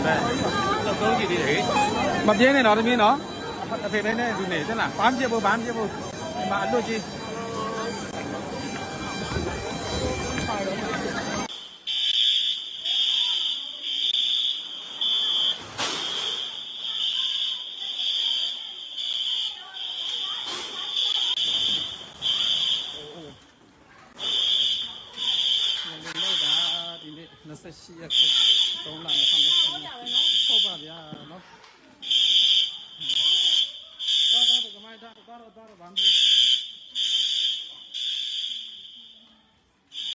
တော့ကြည့်သေးတယ်မပြင်းနဲ့တော့တမင်းနော်အဖေနဲ့ဒီနေ့တက်လားဘာမှပြဖို့ဒီမှာအလွတ်ကြီး28ရက်3လ2020ဟုတ်ပါဗျာနော်တော့ကမိုင်းတော့ဘာမှ